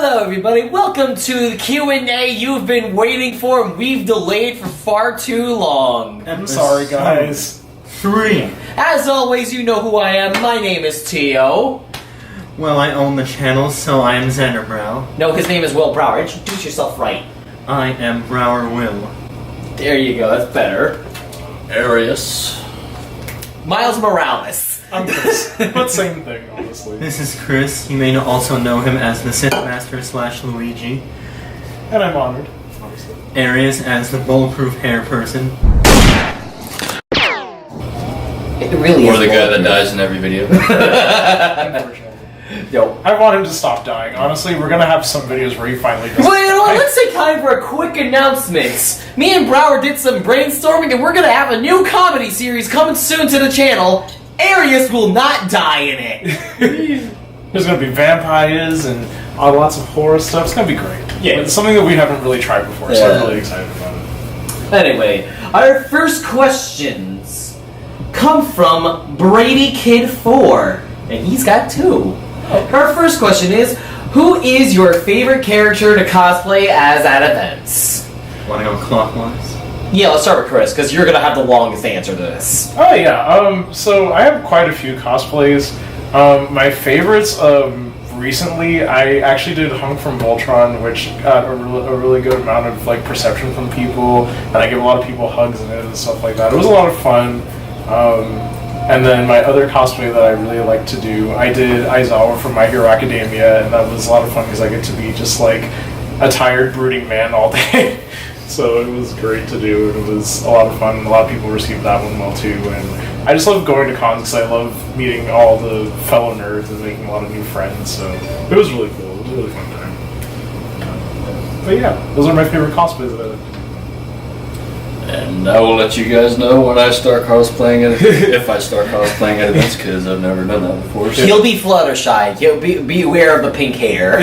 Hello everybody, welcome to the Q&A you've been waiting for and we've delayed for far too long. I'm sorry guys. 3. As always, you know who I am. My name is Tio. Well, I own the channel, so I am Zaandarbrow. No, his name is Will Brower. Introduce yourself right. I am Brower Will. There you go, that's better. Arius. Miles Morales. I'm Chris. But same thing, honestly. This is Chris. You may also know him as the Sith Master / Luigi. And I'm honored, honestly. Arius as the bulletproof hair person. It really Or is. the guy that dies in every video. Unfortunately. Yo. I want him to stop dying. Honestly, we're gonna have some videos where he finally does. Well, you know what? Let's take time for a quick announcement. Me and Brower did some brainstorming and we're gonna have a new comedy series coming soon to the channel. Arius will not die in it. There's gonna be vampires and lots of horror stuff. It's gonna be great. Yeah. It's something that we haven't really tried before, so I'm really excited about it. Anyway, our first questions come from Brady Kid 4, and he's got 2. Our first question is, who is your favorite character to cosplay as at events? Wanna go clockwise? Yeah, let's start with Chris, because you're going to have the longest answer to this. Oh yeah, so I have quite a few cosplays. My favorites, recently, I actually did Hunk from Voltron, which got a really good amount of like perception from people, and I give a lot of people hugs in it and stuff like that. It was a lot of fun. And then my other cosplay that I really like to do, I did Aizawa from My Hero Academia, and that was a lot of fun because I get to be just like a tired, brooding man all day. So it was great to do, and it was a lot of fun, and a lot of people received that one well too, and I just love going to cons because I love meeting all the fellow nerds and making a lot of new friends, so it was really cool. It was a really fun time. But yeah, those are my favorite cosplays that I like. And I will let you guys know when I start cosplaying at if I start cosplaying at events, because I've never done that before. So. He'll be Fluttershy. He'll be aware of the pink hair.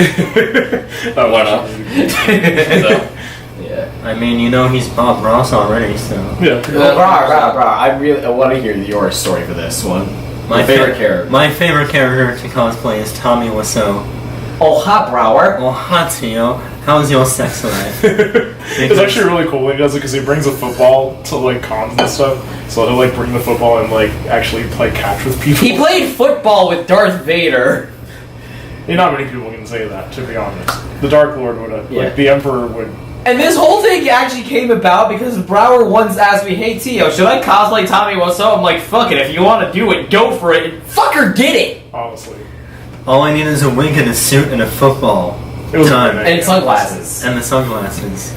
Why not? So, Yeah. I mean, you know he's Bob Ross already, so... Yeah. Bro, I really want to hear your story for this one. My favorite character. My favorite character to cosplay is Tommy Wiseau. Oh, hi, Brower. Oh, hi, Tio. How's your sex life? It's actually really cool when he does it because he brings a football to like cons and stuff. So he'll like bring the football and like actually play catch with people. He played football with Darth Vader. Not many people can say that, to be honest. The Dark Lord would have, Yeah. like the Emperor would. And this whole thing actually came about because Brower once asked me, "Hey Tio, should I cosplay Tommy Wiseau?" I'm like, "Fuck it, if you want to do it, go for it." And fucker did it. Honestly, All I need is a wig and a suit and a football. it was Done. great. And sunglasses. And the sunglasses.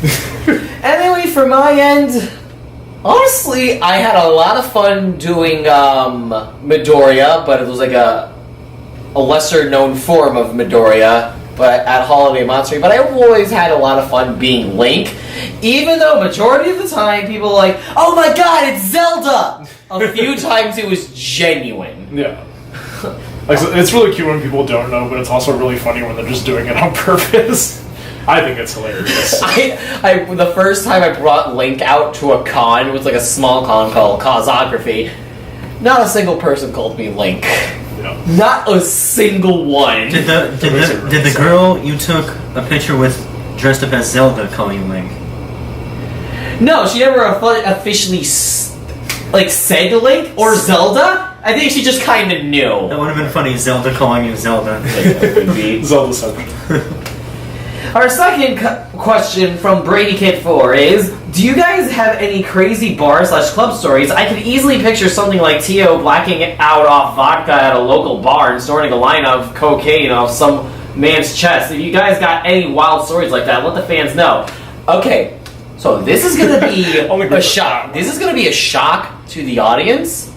Anyway, for my end, honestly, I had a lot of fun doing Midoriya, but it was like a lesser known form of Midoriya, but at Holiday Monster. But I've always had a lot of fun being Link, even though majority of the time people are like, "Oh my god, it's Zelda!" A few times it was genuine. Yeah. Like, so it's really cute when people don't know, but it's also really funny when they're just doing it on purpose. I think it's hilarious. The first time I brought Link out to a con, it was like a small con called Cosography. Not a single person called me Link. Yeah. Not a single one. Did the girl you took a picture with dressed up as Zelda call you Link? No, she never officially said Link or Zelda. I think she just kind of knew. That would have been funny, Zelda calling you Zelda. Zelda-ception. Our second question from Brady Kid 4 is, do you guys have any crazy bar/club stories? I could easily picture something like Tio blacking out off vodka at a local bar and snorting a line of cocaine off some man's chest. If you guys got any wild stories like that, let the fans know. Okay, so this is going to be a shock. This is going to be a shock to the audience.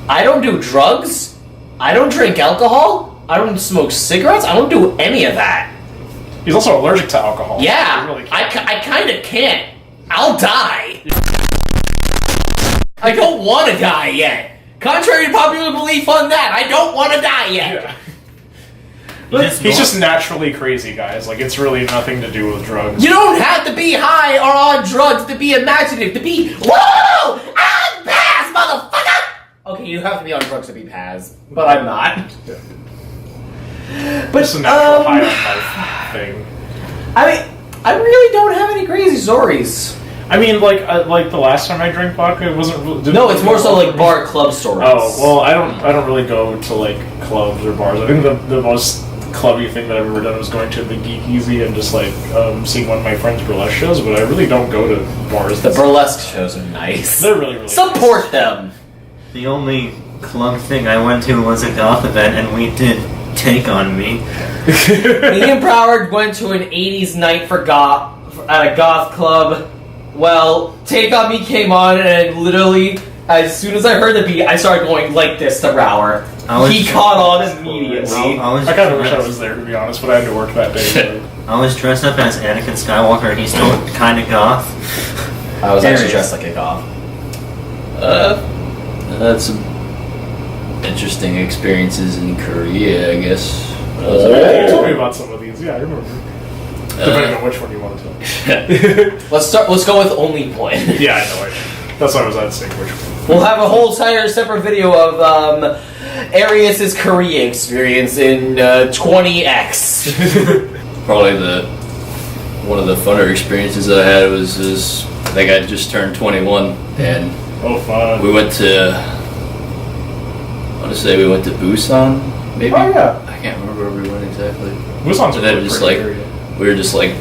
I don't do drugs. I don't drink alcohol. I don't smoke cigarettes. I don't do any of that. He's also allergic to alcohol. Yeah, He really I can't. kind of can't. I'll die. I don't want to die yet. Contrary to popular belief on that, I don't want to die yet. Yeah. He's just naturally crazy, guys. Like, it's really nothing to do with drugs. You don't have to be high or on drugs to be imaginative, to be, whoa, I'm Paz, motherfucker! Okay, you have to be on drugs to be Paz, but I'm not. Yeah. But it's a natural high on life. thing. I mean, I really don't have any crazy stories. I mean, like the last time I drank vodka, it wasn't. No, it's more so like bar club stories. Oh well, I don't really go to like clubs or bars. I think the most clubby thing that I've ever done was going to the Geek Easy and just like seeing one of my friends' burlesque shows. But I really don't go to bars. The burlesque shows are nice. They're really support them. The only club thing I went to was a goth event, and we did Take On Me. Me and Broward went to an 80s night for at a goth club. Well, Take On Me came on, and literally, as soon as I heard the beat, I started going like this to Broward. He caught on immediately. I kind of wish I was there, to be honest, but I had to work that day. I was dressed up as Anakin Skywalker. He's still kind of goth. I was actually dressed like a goth. That's some interesting experiences in Korea, I guess. You told me about some of these. Yeah, I remember. Depending on which one you want to tell. Let's go with only point. Yeah, I know. That's why I was asking which one. We'll have a whole entire separate video of Arius's Korea experience in 20x. Probably one of the funner experiences that I had was I think I just turned 21 and fun. we went to Busan, maybe? Oh yeah. I can't remember where we went exactly. Busan's And then really just pretty like area. we were just like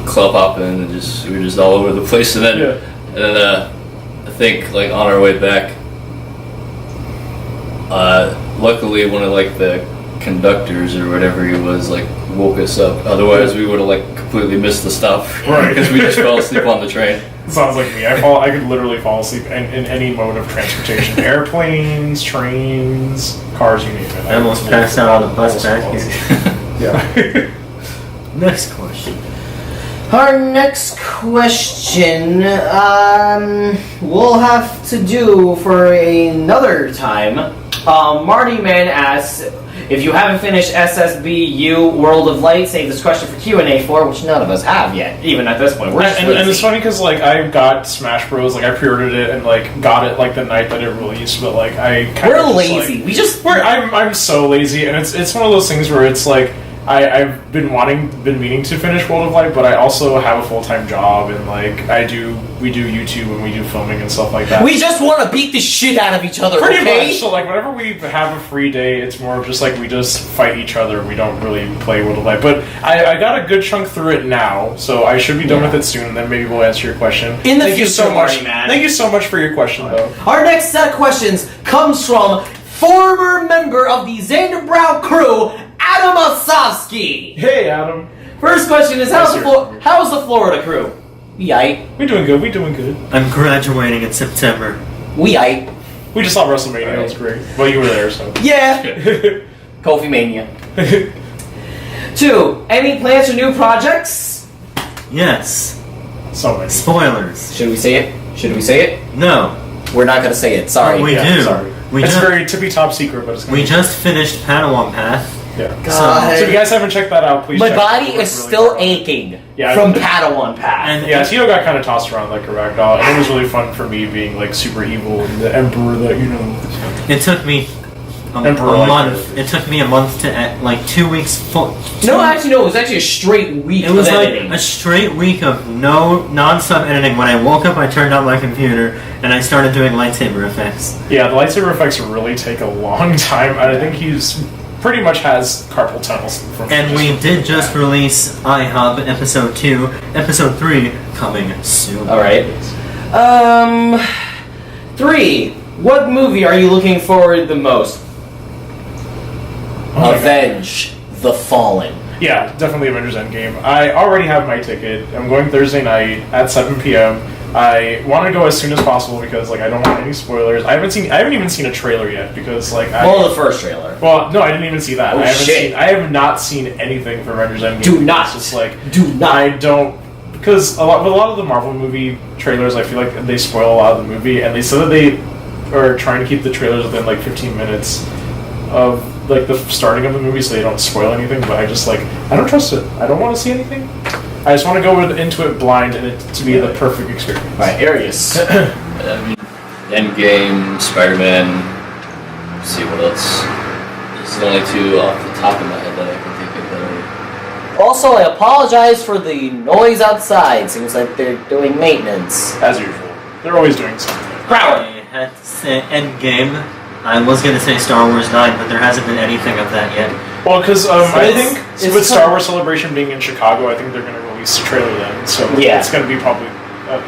club hopping and we were just all over the place and then I think like on our way back luckily one of like the conductors or whatever he was like woke us up, otherwise we would have like completely missed the stop, right? Because we just fell asleep on the train. Sounds like me. I could literally fall asleep in any mode of transportation. Airplanes, trains, cars, you name it. I almost passed out on the bus back here. Yeah. Next question. Our next question, we'll have to do for another time. Marty Man asks, if you haven't finished SSBU World of Light, save this question for Q&A for, which none of us have yet, even at this point. We're just and it's funny because like I got Smash Bros. Like I pre-ordered it and like got it like the night that it released, but like we're lazy. I'm so lazy, and it's one of those things where it's like I've been meaning to finish World of Light, but I also have a full-time job, and like we do YouTube and we do filming and stuff like that. We just want to beat the shit out of each other, Pretty okay? much. So like whenever we have a free day, it's more of just like we just fight each other. We don't really play World of Light, but I got a good chunk through it now, so I should be done with it soon, and then maybe we'll answer your question. Thank you so much, man. Thank you so much for your question, though. Our next set of questions comes from former member of the Zaandarbrow crew, Adam Osofsky. Hey, Adam. First question is, how's the Florida crew? We aight. We doing good. I'm graduating in September. We aight. We just saw WrestleMania. It was great. Well, you were there, so. Yeah. Kofi Mania. 2. Any plans for new projects? Yes. So many. Spoilers. Should we say it? No. We're not gonna say it. Sorry. We do. Sorry. It's very tippy-top secret, but it's gonna We just finished Padawan Path. Yeah. God. So if you guys haven't checked that out, please My check body it out. is It's really still fun. aching Yeah, from Padawan Path. And Yeah, Tito got kind of tossed around like a rag doll, and it was really fun for me being like super evil and the emperor that it took me a Emperor month. It took me a month to like 2 weeks. No, actually, it was actually a straight week It was of like editing. a straight week of no non-stop editing. When I woke up, I turned on my computer and I started doing lightsaber effects. Yeah, the lightsaber effects really take a long time, and I think he's pretty much has carpal tunnel syndrome. And we did just release iHub Episode 2. Episode 3 coming soon. Alright. 3. What movie are you looking forward the most? Avenge the Fallen. Yeah, definitely Avengers Endgame. I already have my ticket. I'm going Thursday night at 7 p.m. I want to go as soon as possible because like I don't want any spoilers. I haven't even seen a trailer yet because like The first trailer. Well, no, I didn't even see that. Oh, shit. I have not seen anything for Avengers Endgame. Do not. It's just like Do not. I don't because a lot of the Marvel movie trailers, I feel like they spoil a lot of the movie, and they said that they are trying to keep the trailers within like 15 minutes of like the starting of the movie, so they don't spoil anything. But I just like I don't trust it. I don't want to see anything. I just want to go into it blind and it to be the perfect experience. Alright, Arius. Endgame, Spider-Man. Let's see what else. There's the only two off the top of my head that I can think of that Also, I apologize for the noise outside. Seems like they're doing maintenance. As usual. They're always doing something. Crowd. I had to say Endgame. I was going to say Star Wars 9, but there hasn't been anything of that yet. Well, because I it's- think it's with Star Wars Celebration being in Chicago, I think they're going to release a trailer then. So Yeah. it's going to be probably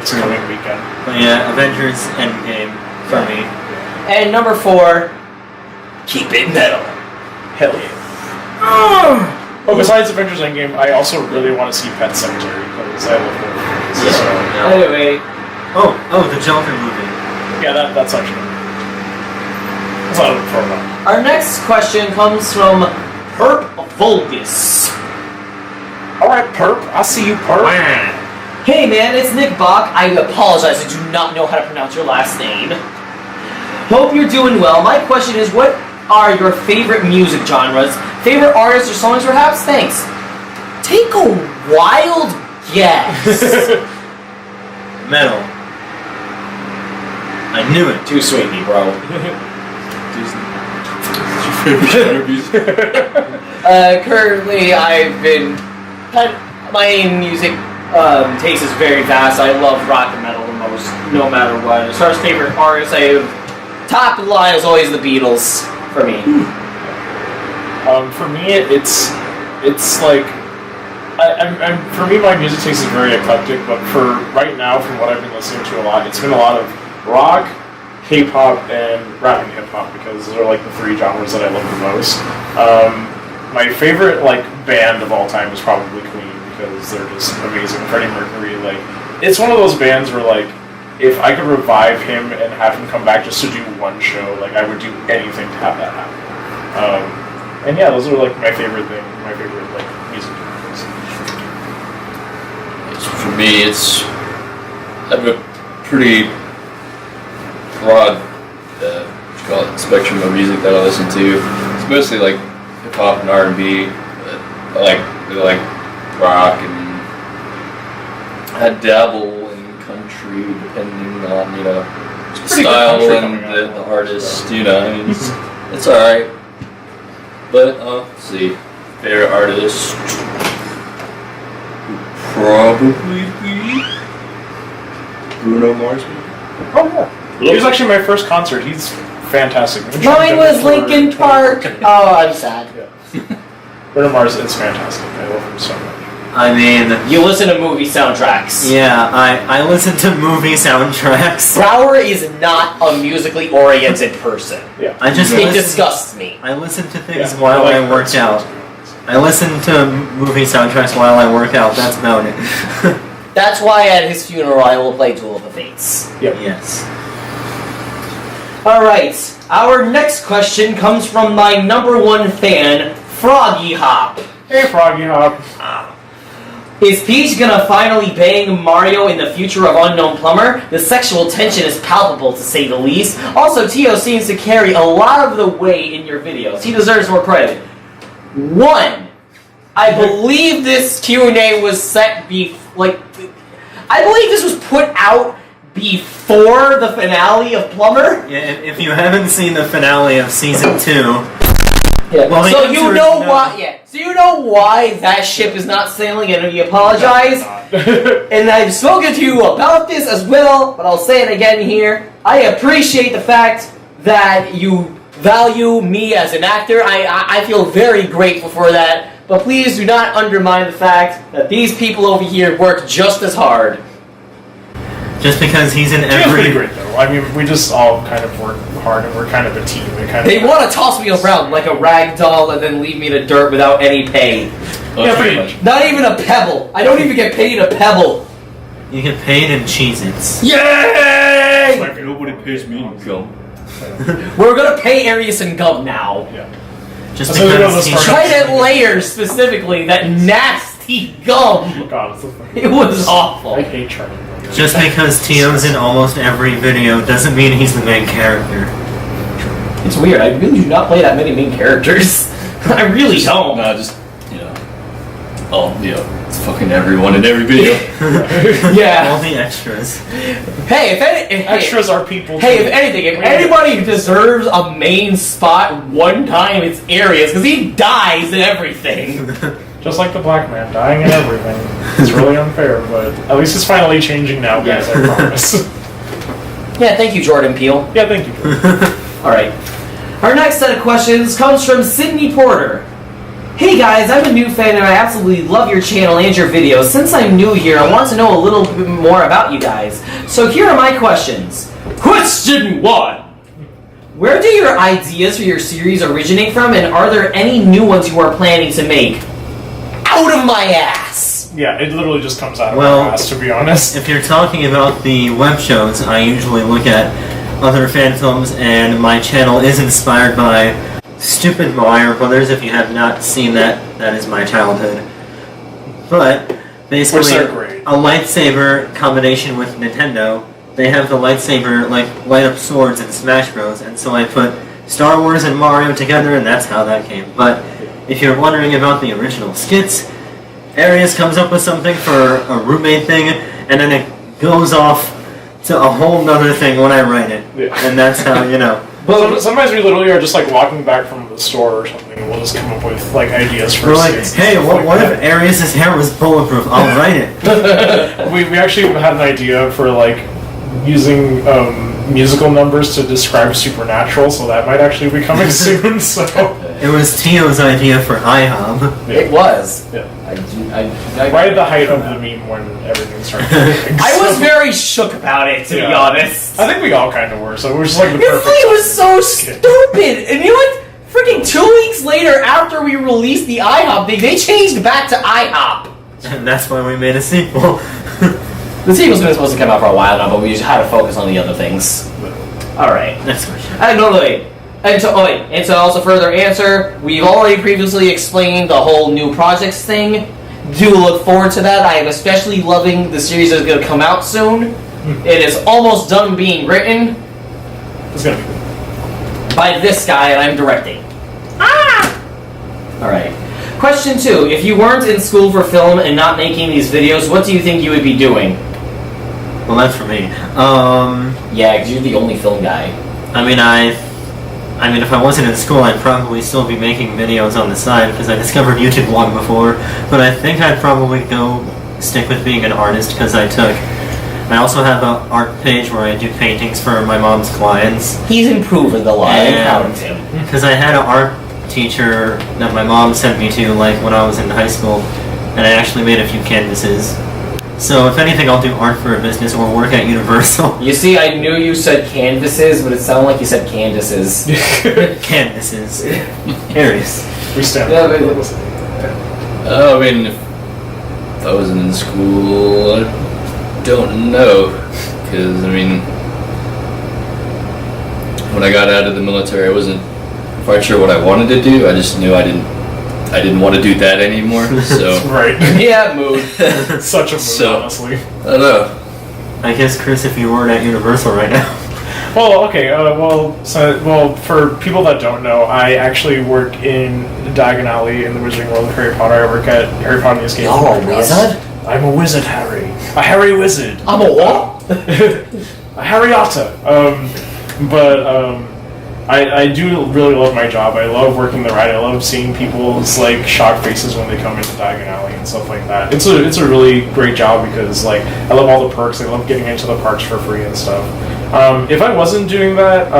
this coming weekend. But yeah, Avengers Endgame for me. And number 4, keep it metal. Hell yeah. Oh, besides Avengers Endgame, I also really want to see Pet Cemetery because I love it. Yeah. So, No. Anyway, Oh, the Joker movie. yeah, that's actually. That's not for a while. our next question comes from Perp Vulgus. Alright, Perp. I see you, Perp. Hey man, it's Nick Bach. I apologize, I do not know how to pronounce your last name. Hope you're doing well. My question is, what are your favorite music genres? Favorite artists or songs perhaps? Thanks. Take a wild guess. Metal. I knew it. Too sweet, bro. Currently, I've been... My music taste is very vast. I love rock and metal the most, no matter what. As far as favorite artists, I have... Top of the line is always the Beatles, for me. For me, it's like for me, my music taste is very eclectic. But for right now, from what I've been listening to a lot, it's been a lot of rock, K-pop, and rap and hip hop because those are like the 3 genres that I love the most. My favorite like band of all time is probably Queen because they're just amazing. Freddie Mercury, like it's one of those bands where like if I could revive him and have him come back just to do one show, like I would do anything to have that happen. And yeah, those are like my favorite thing, my favorite like music genres. For me, it's I have a pretty broad spectrum of music that I listen to. It's mostly like hip hop and R&B. But I really like rock, and I dabble in country depending on the pretty good style country and coming out. the artist. I mean, it's all right. But let's see, favorite artist would probably be Bruno Mars. Oh yeah, he was actually my first concert. He's fantastic. Mine was Linkin Park. Oh, I'm sad. Yeah. Bruno Mars, it's fantastic. I love him so much. I mean, You listen to movie soundtracks. yeah, I listen to movie soundtracks. Brower is not a musically oriented person. Yeah. I just It listen, disgusts me. I listen to things Yeah, while like I work Prince out. songs. I listen to movie soundtracks while I work out. That's about it. That's why at his funeral I will play Duel of the Fates. Yep. Yes. Alright, our next question comes from my #1 fan, Froggy Hop. Hey, Froggy Hop. Is Peach gonna finally bang Mario in the future of Unknown Plumber? The sexual tension is palpable, to say the least. Also, Tio seems to carry a lot of the weight in your videos. He deserves more credit. 1. I believe this Q&A was set I believe this was put out before the finale of Plumber. Yeah, if you haven't seen the finale of season 2, Yeah. Well, the so answer you is know no. why? Yeah. So you know why that ship is not sailing, and we apologize. And I've spoken to you about this as well, but I'll say it again here. I appreciate the fact that you value me as an actor. I feel very grateful for that. But please do not undermine the fact that these people over here work just as hard. just because he's in It's pretty every... great though. I mean, we just all kind of work hard and we're kind of a team. They want to toss me around like a rag doll and then leave me to dirt without any pay. Yeah, pretty much. Not even a pebble. I don't even get paid a pebble. You get paid in Cheez-Its. Yay! Nobody pays me income. We're gonna pay Arius and Gum now. Yeah. Just So they're because gonna he's... start- Trident layers specifically, that nasty gum. God, it's so fucking. It was awful. I hate Charlie. Just because Tio's in almost every video doesn't mean he's the main character. It's weird. I really do not play that many main characters. I really don't. No, just it's fucking everyone in every video. All Yeah. the extras. Hey, if Extras are people. Hey, too. if anything, if anybody deserves a main spot one time, it's Arius, because he dies in everything. Just like the black man, dying and everything. It's really unfair, but at least it's finally changing now, guys, I promise. Yeah, thank you, Jordan Peele. Yeah, thank you. Alright. Our next set of questions comes from Sydney Porter. Hey guys, I'm a new fan and I absolutely love your channel and your videos. Since I'm new here, I want to know a little bit more about you guys. So here are my questions. Question 1. Where do your ideas for your series originate from, and are there any new ones you are planning to make? Out of my ass! Yeah, it literally just comes out of Well, my ass, to be honest. If you're talking about the web shows, I usually look at other fan films, and my channel is inspired by Stupid Mario Brothers. If you have not seen that, that is my childhood. But basically, Which are great. a lightsaber combination with Nintendo. They have the lightsaber, like, light up swords in Smash Bros. And so I put Star Wars and Mario together, and that's how that came. But if you're wondering about the original skits, Arius comes up with something for a roommate thing, and then it goes off to a whole nother thing when I write it. Yeah. And that's how, you know. But sometimes we literally are just like walking back from the store or something, and we'll just come up with like ideas for We're like, skits and hey, stuff like what that. if Arius' hair was bulletproof? I'll write it. we actually had an idea for like using musical numbers to describe Supernatural, so that might actually be coming soon. So It was Tio's idea for IHOB. It was. yeah, I right at the height of the meme when everything started. happening. I was So, very shook about it, to be Yeah. honest. I think we all kind of were. So it was just like the It perfect. was so stupid! And you know what? Freaking 2 weeks later, after we released the IHOP thing, they changed back to IHOP. And that's why we made a sequel. The sequel's been supposed to come out for a while now, but we just had to focus on the other things. Alright. Next question. And to also further answer, we've already previously explained the whole new projects thing. Do look forward to that. I am especially loving the series that's going to come out soon. It is almost done being written It's gonna be good. by this guy, and I'm directing. Alright. Question 2. If you weren't in school for film and not making these videos, what do you think you would be doing? Well, that's for me. Yeah, because you're the only film guy. I mean, if I wasn't in school, I'd probably still be making videos on the side, because I discovered YouTube long before. But I think I'd probably stick with being an artist, because I also have an art page where I do paintings for my mom's clients. He's improving a lot. I'm proud of him. Because I had an art teacher that my mom sent me to, like, when I was in high school, and I actually made a few canvases. So if anything, I'll do art for a business or work at Universal. You see, I knew you said canvases, but it sounded like you said Candaces. Canvases. Arius. We stand. Yeah, for but- it. I mean, if I wasn't in school, I don't know. Because, I mean, when I got out of the military, I wasn't quite sure what I wanted to do. I just knew I didn't want to do that anymore. So, Right. Yeah, mood. Such a mood, So- honestly. I don't know. I guess, Chris, if you weren't at Universal right now. Well, okay. Well, for people that don't know, I actually work in Diagon Alley in the Wizarding World of Harry Potter. I work at Harry Potter Escape. You're a wizard? I'm a wizard, Harry. A Harry wizard. I'm a what? A Harryata. I do really love my job. I love working the ride. I love seeing people's like shocked faces when they come into Diagon Alley and stuff like that. It's a really great job because like I love all the perks. I love getting into the parks for free and stuff. If I wasn't doing that,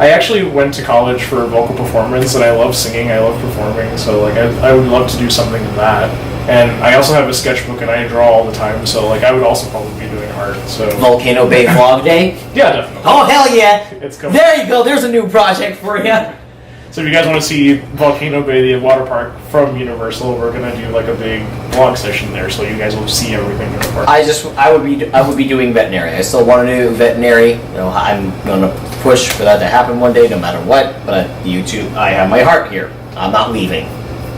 I actually went to college for vocal performance and I love singing. I love performing. So like I would love to do something in that. And I also have a sketchbook and I draw all the time. So like I would also probably be doing art. So Volcano Bay Vlog Day? yeah, definitely. Oh, hell yeah! It's coming. There you go, there's a new project for you. So if you guys want to see Volcano Bay, the water park from Universal, we're gonna do like a big vlog session there, so you guys will see everything in the park. I would be doing veterinary. I still want to do veterinary. You know, I'm gonna push for that to happen one day, no matter what. But YouTube, I have my heart here. I'm not leaving.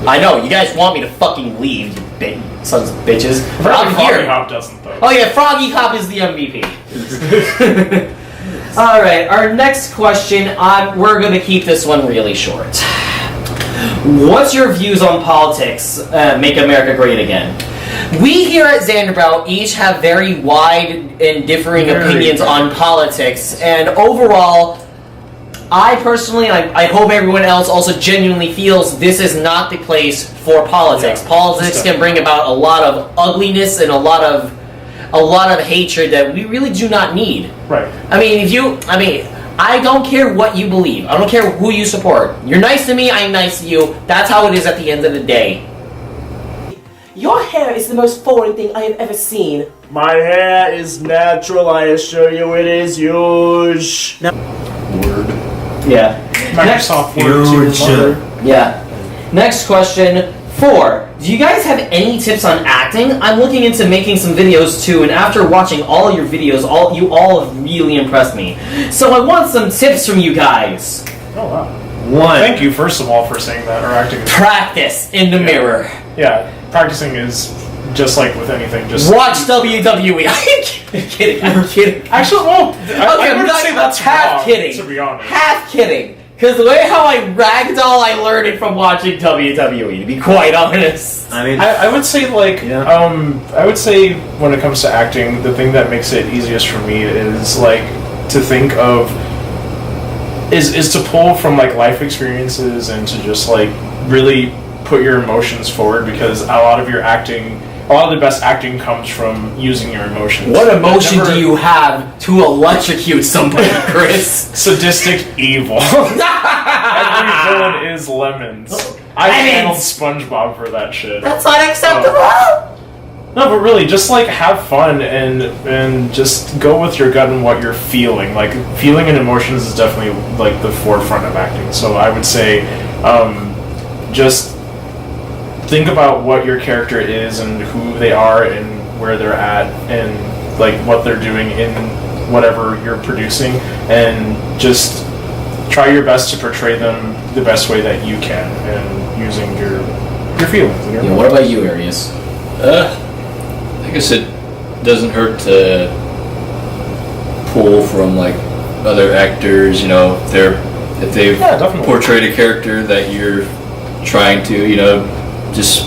I know you guys want me to fucking leave, you sons of bitches. But I'm Froggy here. Hop doesn't though. Oh yeah, Froggy Cop is the MVP. All right, our next question. We're gonna keep this one really short. What's your views on politics? Make America Great Again. We here at Zaandarbrow each have very wide and differing opinions on politics, and overall, I personally, I hope everyone else also genuinely feels this is not the place for politics. Yeah, Politics can bring about a lot of ugliness and a lot of hatred that we really do not need. Right. I don't care what you believe. I don't care who you support. You're nice to me, I'm nice to you. That's how it is at the end of the day. Your hair is the most foreign thing I have ever seen. My hair is natural, I assure you it is huge. Word. Yeah. Microsoft Word to your Huge. mother. Yeah. Next question 4. Do you guys have any tips on acting? I'm looking into making some videos too, and after watching all your videos, you all have really impressed me. So I want some tips from you guys. Oh wow. 1. Thank you, first of all, for saying that. Or acting. Practice in the mirror. Yeah, practicing is just like with anything. Just Watch WWE. I'm kidding. I'm kidding. Actually, well, Okay, I I'm would not say even that's half wrong, kidding. to be honest. Half kidding. Because the way how I ragdoll, I learned it from watching WWE, to be quite honest. I mean, I would say like Yeah. I would say when it comes to acting, the thing that makes it easiest for me is like to think of is to pull from like life experiences and to just like really put your emotions forward, because a lot of the best acting comes from using your emotions. What emotion Never- do you have to electrocute somebody, Chris? Sadistic evil. Every villain is lemons. I Lemons! channeled SpongeBob for that shit. That's unacceptable! No, but really, just like have fun and just go with your gut and what you're feeling. Like feeling and emotions is definitely like the forefront of acting. So I would say, just think about what your character is and who they are and where they're at and like what they're doing in whatever you're producing, and just try your best to portray them the best way that you can, and using your feelings. And your Yeah, what about you, Arius? I guess it doesn't hurt to pull from like other actors. You know, if they've Yeah, definitely. portrayed a character that you're trying to, you know, just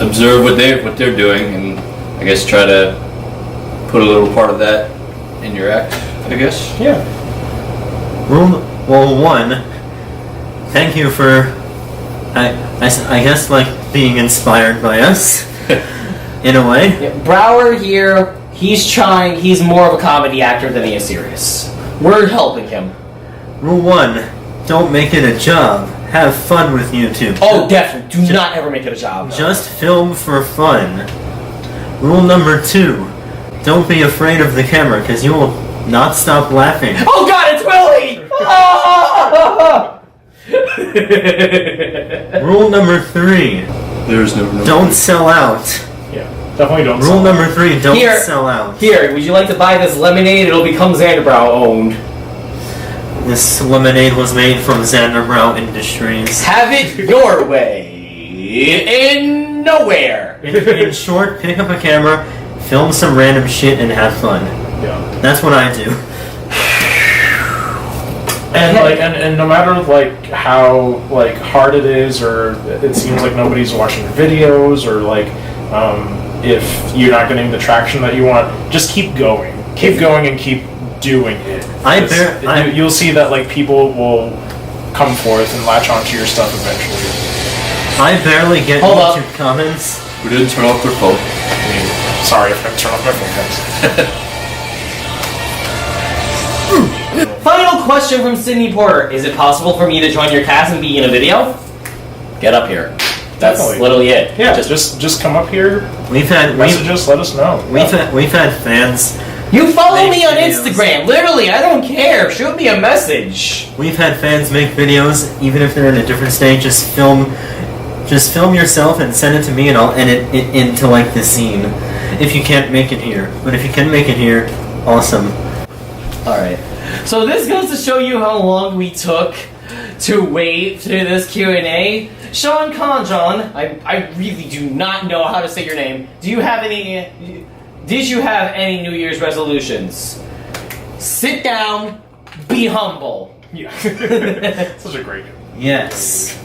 observe what they're doing, and I guess try to put a little part of that in your act. I guess. Yeah. Well, 1, thank you for, I guess, like, being inspired by us, in a way. Yeah, Brower here, he's more of a comedy actor than he is serious. We're helping him. Rule 1, don't make it a job. Have fun with YouTube. Oh, definitely. Do not ever make it a job. Just film for fun. Rule number 2, don't be afraid of the camera, because you will not stop laughing. Oh god, it's Willie! Rule number 3, There's no. don't sell out. Yeah. Definitely don't. Rule number 3, don't Here. sell out. Here, would you like to buy this lemonade? It'll become Zaandarbrow owned. This lemonade was made from Zaandarbrow Industries. Have it your way. In nowhere. In short, pick up a camera, film some random shit, and have fun. Yeah. That's what I do. And like, and no matter like how like hard it is, or it seems like nobody's watching your videos, or like if you're not getting the traction that you want, just keep going. Keep going and keep doing it. You'll see that like people will come forth and latch onto your stuff eventually. I barely get Hold up. YouTube comments. We didn't turn off their phone. I mean, sorry if I turn off my phone, guys. Final question from Sydney Porter. Is it possible for me to join your cast and be in a video? Get up here. That's Definitely. literally it. Yeah, just come up here, We've had message us, let us know. we've had fans. You follow Make me on videos. Instagram. Literally, I don't care. Shoot me a message. We've had fans make videos, even if they're in a different state. Just film yourself and send it to me, and I'll edit it into like the scene. If you can't make it here, but if you can make it here, awesome. All right. So this goes to show you how long we took to wait through this Q&A. Sean Conjon, I really do not know how to say your name. Did you have any New Year's resolutions? Sit down, be humble. Yeah. Such a great. Yes.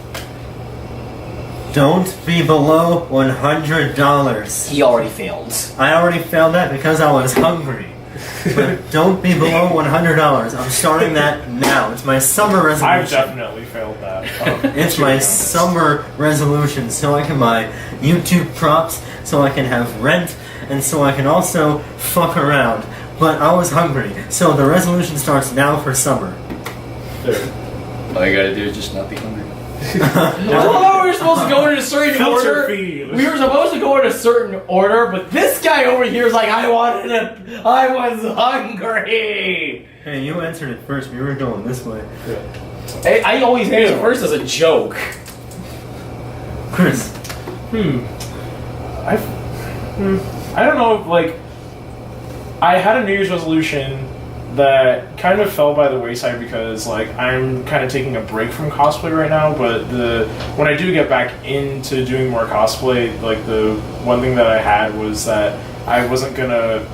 Don't be below $100. He already failed. I already failed that because I was hungry. But don't be below $100. I'm starting that now. It's my summer resolution. I've definitely failed that. It's my summer resolution, so I can buy YouTube props, so I can have rent, and so I can also fuck around. But I was hungry, so the resolution starts now for summer. All you gotta do is just not be hungry. Oh, we were supposed to go in a certain Filter order. feed. We were supposed to go in a certain order, but this guy over here is like, I was hungry. Hey, you answered it first. We were going this way. I always answer first as a joke. Chris. I don't know, like, I had a New Year's resolution that kind of fell by the wayside because, like, I'm kind of taking a break from cosplay right now, but when I do get back into doing more cosplay, like, the one thing that I had was that I was gonna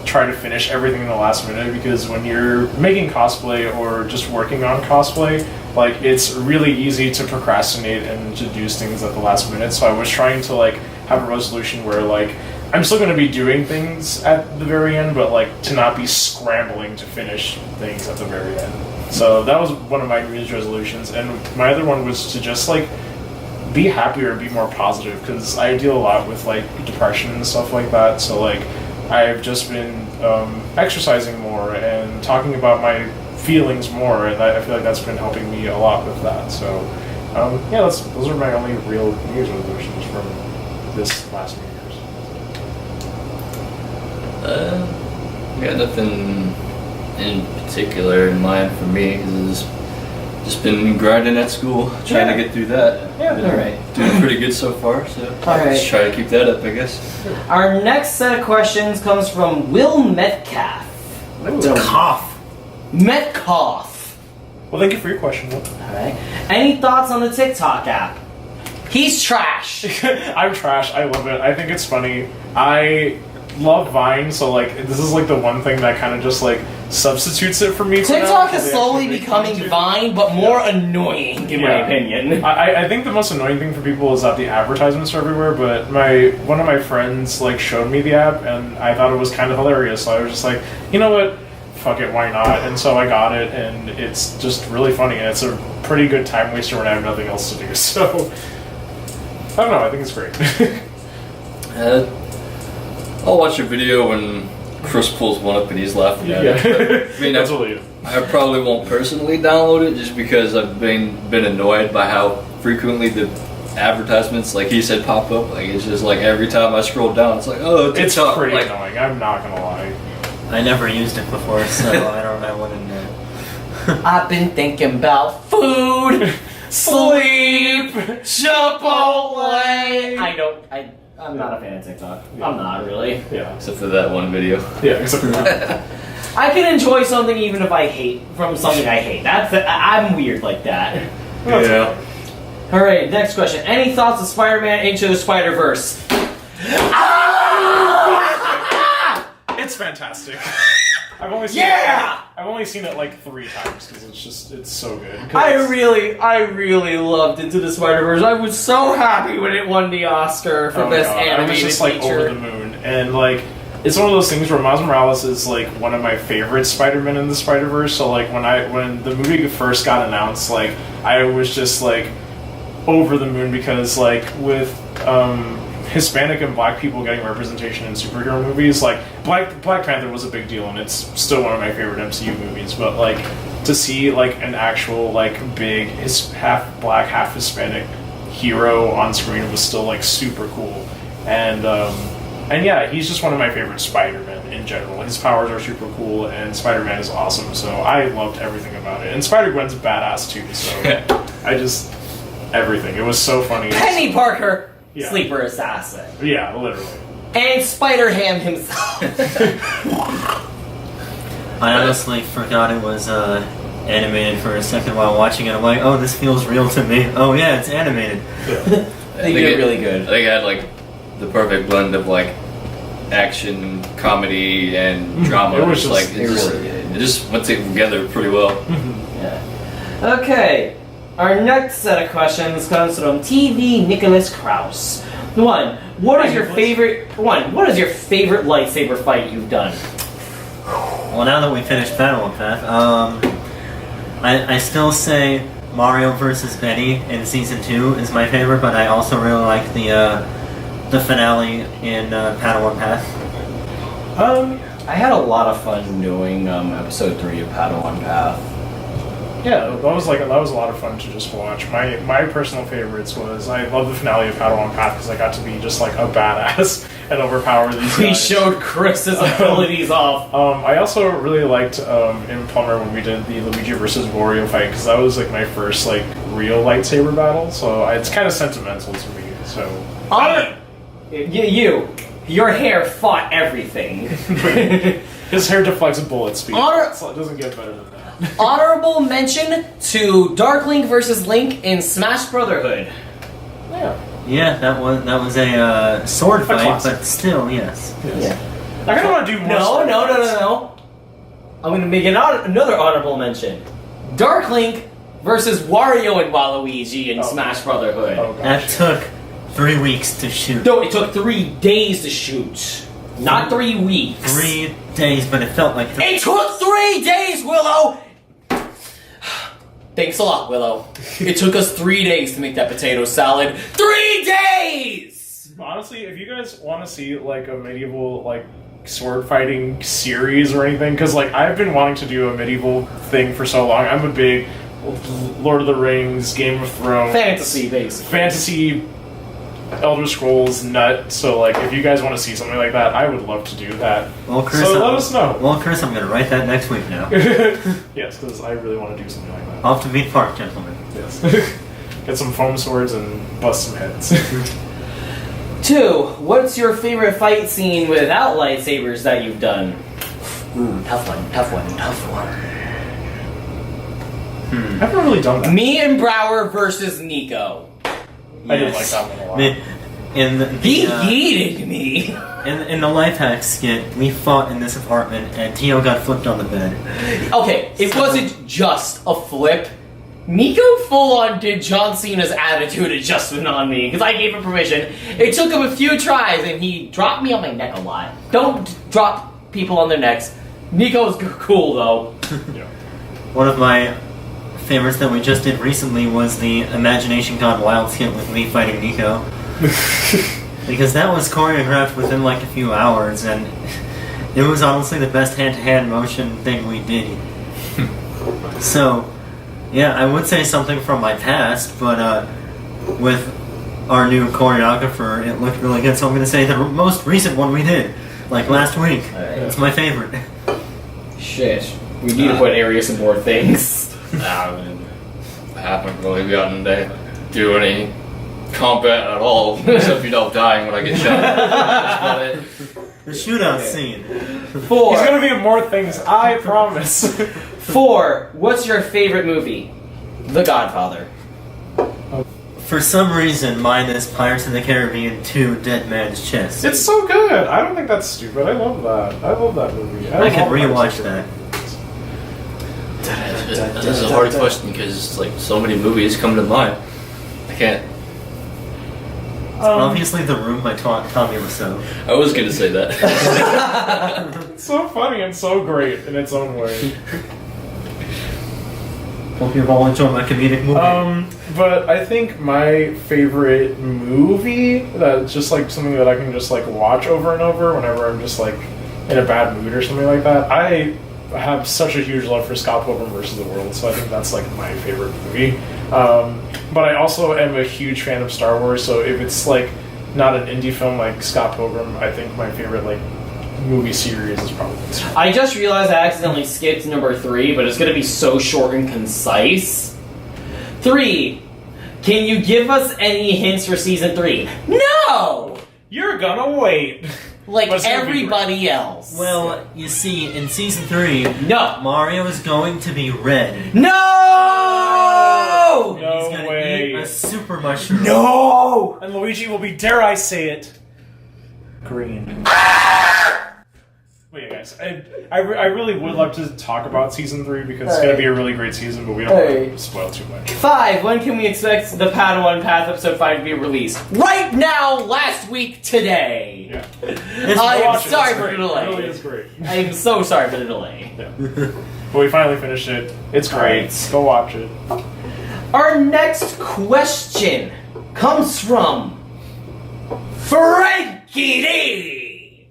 try to finish everything in the last minute, because when you're making cosplay or just working on cosplay, like, it's really easy to procrastinate and to do things at the last minute. So I was trying to, like, have a resolution where, like, I'm still going to be doing things at the very end, but, like, to not be scrambling to finish things at the very end. So that was one of my New Year's resolutions, and my other one was to just, like, be happier and be more positive, because I deal a lot with, like, depression and stuff like that. So, like, I've just been exercising more and talking about my feelings more, and I feel like that's been helping me a lot with that. So, yeah, those are my only real New Year's resolutions from this last New Year's. Got nothing in particular in mind for me, because it's just been grinding at school, trying to get through that. Yeah, Been alright. Doing pretty good so far, so Alright. just try to keep that up, I guess. Our next set of questions comes from Will Metcalf. Metcalf. Well, thank you for your question. Alright. Any thoughts on the TikTok app? He's trash. I'm trash. I love it. I think it's funny. I love Vine, so, like, this is, like, the one thing that kind of just, like, substitutes it for me. TikTok now, is slowly becoming Vine, but more annoying, in my opinion. I think the most annoying thing for people is that the advertisements are everywhere, but one of my friends, like, showed me the app, and I thought it was kind of hilarious, so I was just like, you know what? Fuck it, why not? And so I got it, and it's just really funny, and it's a pretty good time waster when I have nothing else to do, so I don't know, I think it's great. I'll watch a video when Chris pulls one up and he's laughing at it. I mean, That's what I probably won't personally download it just because I've been annoyed by how frequently the advertisements, like he said, pop up. Like, it's just like every time I scroll down, it's like, oh, it's TikTok. pretty Like, annoying, I'm not gonna lie. I never used it before, so I wouldn't know. I've been thinking about food, sleep, Chipotle. I'm not a fan of TikTok. I'm not really. Yeah. except for that one video. Yeah, except for that. I can enjoy something even if I hate from something I hate. I'm weird like that. Yeah. All right, next question. Any thoughts of Spider-Man Into the Spider-Verse? It's fantastic. I've only seen it like 3 times because it's so good. I really loved Into the Spider-Verse. I was so happy when it won the Oscar for Best Animated I was just like Feature. over the moon, and like it's one of those things where Miles Morales is like one of my favorite Spider-Man in the Spider-Verse. So like when the movie first got announced, like I was just like over the moon because like with Hispanic and Black people getting representation in superhero movies, like Black Panther was a big deal, and it's still one of my favorite MCU movies. But like to see like an actual like big half Black, half Hispanic hero on screen was still like super cool. And yeah, he's just one of my favorite Spider-Men in general. His powers are super cool, and Spider-Man is awesome. So I loved everything about it. And Spider-Gwen's badass too. So everything. It was so funny. Penny Parker. Yeah. Sleeper assassin. Yeah, literally. And Spider-Ham himself. I honestly forgot it was animated for a second while watching it. I'm like, oh, this feels real to me. Oh yeah, it's animated. Yeah. They did really good. I think it had like the perfect blend of like action, comedy, and drama. It was just it just went together pretty well. Yeah. Okay. Our next set of questions comes from TV Nicholas Krause. One. What is your favorite lightsaber fight you've done? Well, now that we finished Battle on Path, I still say Mario vs. Betty in Season 2 is my favorite, but I also really like the finale in Padawan Path. I had a lot of fun doing episode 3 of Padawan Path. Yeah, that was a lot of fun to just watch. My personal favorites was I love the finale of Padawan Path because I got to be just like a badass and overpower these We guys. showed Chris's abilities off. I also really liked in Plumber when we did the Luigi versus Wario fight because that was like my first like real lightsaber battle. So it's kind of sentimental to me. So Honor, your hair fought everything. his hair deflects bullet speed. Honor- So it doesn't get better than that. Honorable mention to Dark Link versus Link in Smash Brotherhood. Yeah. Yeah, that was a sword fight, classic. but still, yes. Yeah. I kind of want to do more. No. sword fights. I'm going to make another honorable mention. Dark Link versus Wario and Waluigi in Smash Brotherhood. Oh, That gosh. took 3 weeks to shoot. No, it took 3 days to shoot. Not 3 weeks. 3 days, but it felt like 3 It took 3 days, Willow! Thanks a lot, Willow. It took us 3 days to make that potato salad. 3 days! Honestly, if you guys want to see like a medieval like sword fighting series or anything, because like I've been wanting to do a medieval thing for so long. I'm a big Lord of the Rings, Game of Thrones, Fantasy, basically. fantasy, Elder Scrolls nut. So like, if you guys want to see something like that, I would love to do that. Well, Chris, So let us know. Well, Chris, I'm going to write that next week now. Yes, because I really want to do something like that. Off to Beat Park, gentlemen. Yes. Get some foam swords and bust some heads. 2. What's your favorite fight scene without lightsabers that you've done? Ooh, tough one. I haven't really done that. Me and Brower versus Nico. I did like that one a lot. In the, He yeeted me. in the life hack skit, we fought in this apartment, and Tio got flipped on the bed. Okay, it wasn't just a flip. Nico full on did John Cena's attitude adjustment on me because I gave him permission. It took him a few tries and he dropped me on my neck a lot. Don't drop people on their necks. Nico's cool though. Yeah. One of my favorites that we just did recently was the Imagination Gone Wild skit with me fighting Nico. Because that was choreographed within like a few hours, and it was honestly the best hand-to-hand motion thing we did. So, yeah, I would say something from my past, but with our new choreographer, it looked really good, so I'm going to say the most recent one we did, like last week. It's my favorite. Shit. We need to put areas and more things. I haven't really gotten to do any combat at all, except dying when I get shot. That's about it. The shootout scene. 4. He's gonna be in more things, I promise. 4. What's your favorite movie? The Godfather. For some reason, mine is Pirates of the Caribbean 2 Dead Man's Chest. It's so good. I don't think that's stupid. I love that. I love that movie. I could rewatch that. This is a hard question because like so many movies come to mind. I can't. Obviously, The Room by Tommy Wiseau. I was gonna say that. It's so funny and so great in its own way. Hope you've all enjoyed my comedic movie. But I think my favorite movie that's just like something that I can just like watch over and over whenever I'm just like in a bad mood or something like that. I have such a huge love for Scott Pilgrim vs. the World, so I think that's like my favorite movie. But I also am a huge fan of Star Wars, so if it's like not an indie film like Scott Pilgrim, I think my favorite like movie series is probably Star Wars. I just realized I accidentally skipped number 3, but it's going to be so short and concise. 3. Can you give us any hints for season 3? No! You're gonna wait. Like But it's gonna be everybody else. Well, you see, in Season 3, No! Mario is going to be red. No! And he's No gonna way. eat a super mushroom. No! And Luigi will be, dare I say it, green. But yeah, guys, nice. And I really would love to talk about season 3 because it's going to be a really great season, but we don't want to spoil too much. 5. When can we expect the Padawan Path episode 5 to be released? Right now, last week, today. Yeah. I'm sorry for the delay. It really is great. I'm so sorry for the delay. Yeah. But we finally finished it. It's great. Go watch it. Our next question comes from Frankie D.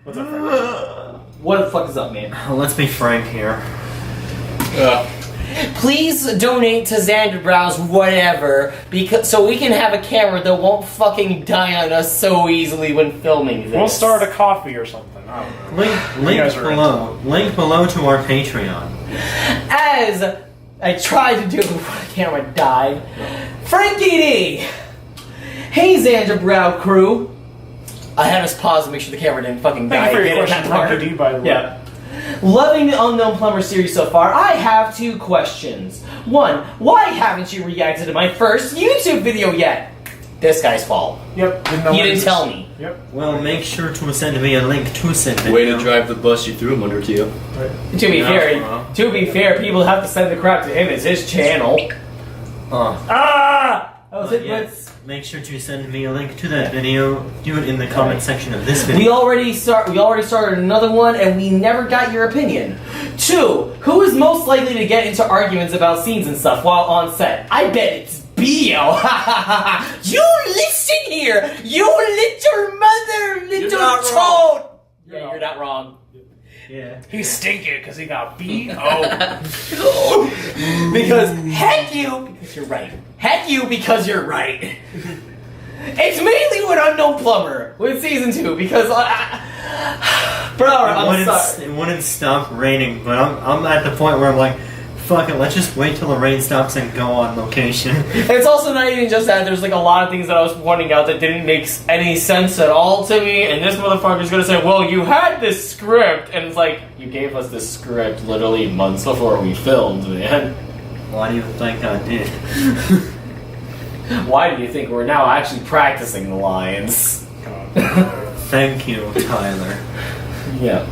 What's up, Frank? What the fuck is up, man? Let's be frank here. Please donate to Zaandarbrow's whatever, so we can have a camera that won't fucking die on us so easily when filming this. We'll start a coffee or something. I don't know. Link below. Link below to our Patreon. As I tried to do before the camera died, Frankie D. Hey Zaandarbrow crew. I had us pause to make sure the camera didn't fucking die. Thank you for your again at question, that part. Frankie D, by the way. Yeah. Loving the Unknown Plumber series so far, I have 2 questions. 1, why haven't you reacted to my first YouTube video yet? This guy's fault. Yep. He didn't tell me. Yep. Well, make sure to send me a link to send Way to drive the bus you threw him under, Tio. Right. To be fair, people have to send the crap to him. It's his channel. That was it. Yeah. Let's- Make sure to send me a link to that video. Do it in the comment section of this We video. already started another one, and we never got your opinion. 2, who is most likely to get into arguments about scenes and stuff while on set? I bet it's Bio. You listen here, you little mother, little toad. Yeah, you're not wrong. Yeah. He's stinking because he got B.O. Because heck you, because you're right. Heck you, because you're right. It's mainly with Unknown Plumber with season 2 because bro, I'm sorry. It wouldn't stop raining, but I'm at the point where I'm like, fuck it, let's just wait till the rain stops and go on location. It's also not even just that. There's like a lot of things that I was pointing out that didn't make any sense at all to me, and this motherfucker's gonna say, well, you had this script, and it's like, you gave us this script literally months before we filmed, man. Why do you think I did? Why do you think we're now actually practicing the lines? Thank you, Tyler. Yeah.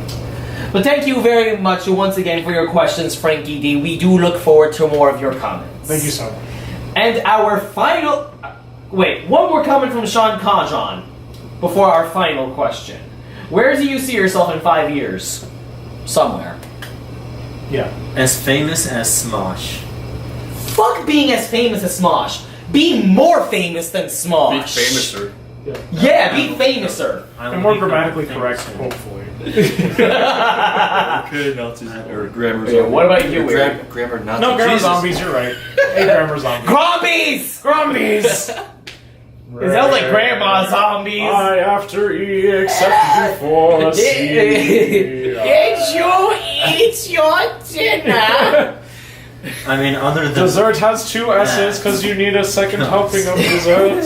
But thank you very much once again for your questions, Frankie D. We do look forward to more of your comments. Thank you so much. And our final... Wait, one more comment from Sean Kajan before our final question. Where do you see yourself in 5 years? Somewhere. Yeah. As famous as Smosh. Fuck being as famous as Smosh. Be more famous than Be Smosh. famouser. Yeah, be famouser. And more grammatically correct, hopefully. Okay, Nazis. Or grammar Yeah, what about you, Eric? Grammar Nazis. No, grammar Jesus. zombies, you're right. Hey, grammar zombies. Grombies! Grumbies! It sounds like grandma zombies. I after E except before C. It's your dinner. I mean, other than... Dessert has 2 S's because you need a second helping of dessert.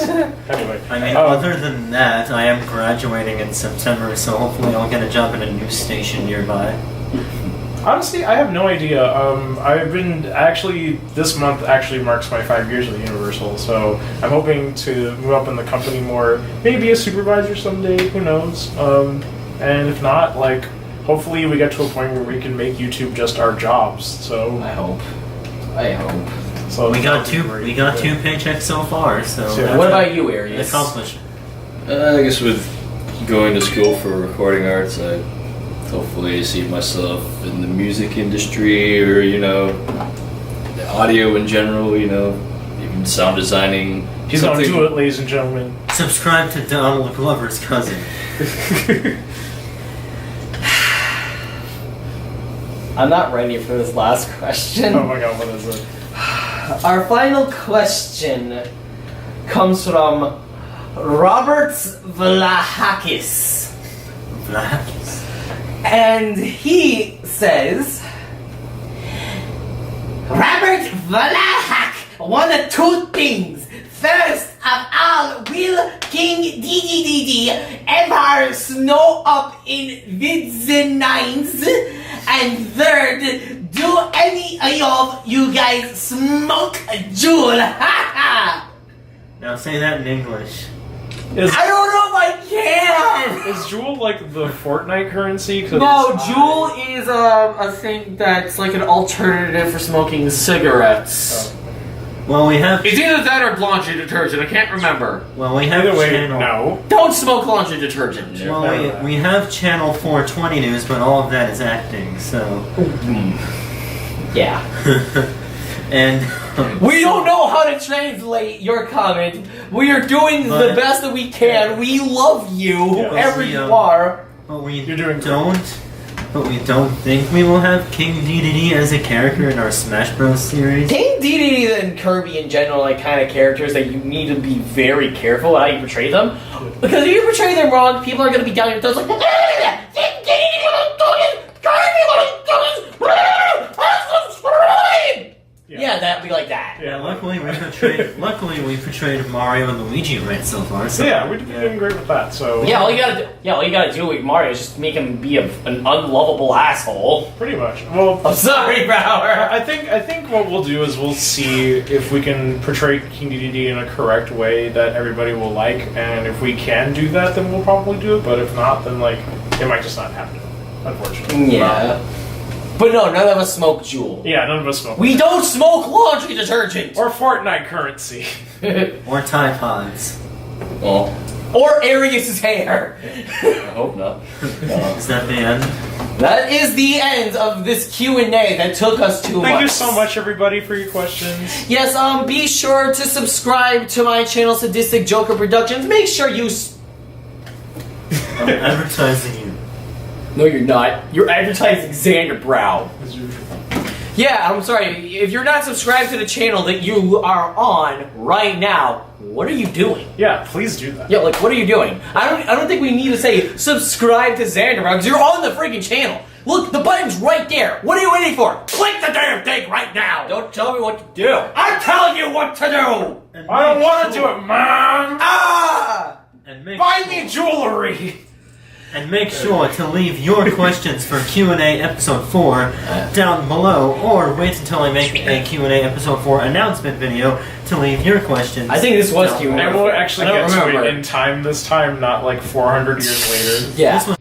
Anyway. I mean, other than that, I am graduating in September, so hopefully I'll get a job at a news station nearby. Honestly, I have no idea. I've been this month actually marks my 5 years with Universal, so I'm hoping to move up in the company more. Maybe a supervisor someday, who knows? And if not, like, hopefully we get to a point where we can make YouTube just our jobs. So I hope. So we got two paychecks so far. So Yeah. What about you, Arius? Accomplished. I guess with going to school for recording arts, I hopefully see myself in the music industry or, the audio in general, even sound designing. he's gonna do it, ladies and gentlemen. Subscribe to Donald Glover's cousin. I'm not ready for this last question. Oh my god, what is it? Our final question comes from Robert Vlahakis. Vlahakis. And he says, Robert Vlahak, one of 2 things. First of all, will King DDDD ever snow up in Vidzenimes? And third, do any of you guys smoke a Juul? Now say that in English. I don't know if I can! Is Jewel like the Fortnite currency? 'Cause No, Juul is a thing that's like an alternative for smoking cigarettes. Well, we have. It's either that or laundry detergent. I can't remember. Well, we have Either way, channel. no. Don't smoke laundry detergent. Well, we have channel 420 news, but all of that is acting. So. Yeah. And. We don't know how to translate your comment. We are doing the But- best that we can. We love you, Yeah. whoever We, you are. But we You're doing But we don't think we will have King DDD as a character in our Smash Bros. Series. King Dedede and Kirby in general, like kind of characters that you need to be very careful how you portray them, because if you portray them wrong, people are going to be down your throats like, King Dedede, what are you doing? Kirby, what are you doing? Yeah, that'd be like that. Yeah, luckily we portrayed Mario and Luigi right so far. So yeah, we're doing great with that. So Yeah, all you gotta do with Mario is just make him be an unlovable asshole. pretty much. Well, I'm sorry, Bauer. I think what we'll do is we'll see if we can portray King Dedede in a correct way that everybody will like, and if we can do that, then we'll probably do it. But if not, then like it might just not happen, unfortunately. Yeah. But no, none of us smoke Juul. Yeah, none of us smoke. We don't smoke laundry detergent! Or Fortnite currency. Or Tide Pods. Oh, Or Arius's hair. I hope not. Is that the end? That is the end of this Q&A that took us 2 months. Thank you so much, everybody, for your questions. Yes, be sure to subscribe to my channel, Sadistic Joker Productions. Make sure you... I'm advertising you. No, you're not. You're advertising Zaandarbrow. Yeah, I'm sorry. If you're not subscribed to the channel that you are on right now, what are you doing? Yeah, please do that. Yeah, like, what are you doing? I don't think we need to say subscribe to Zaandarbrow, because you're on the freaking channel. Look, the button's right there. What are you waiting for? Click the damn thing right now. Don't tell me what to do. I'm telling you what to do. I don't want to do it, Mom. Ah! And make Buy me jewelry. And make sure to leave your questions for Q&A episode 4 down below, or wait until I make a Q&A episode 4 announcement video to leave your questions. I think this was down Q&A. below. And we'll actually I don't get to remember. it in time this time, not like 400 years later. Yeah. This was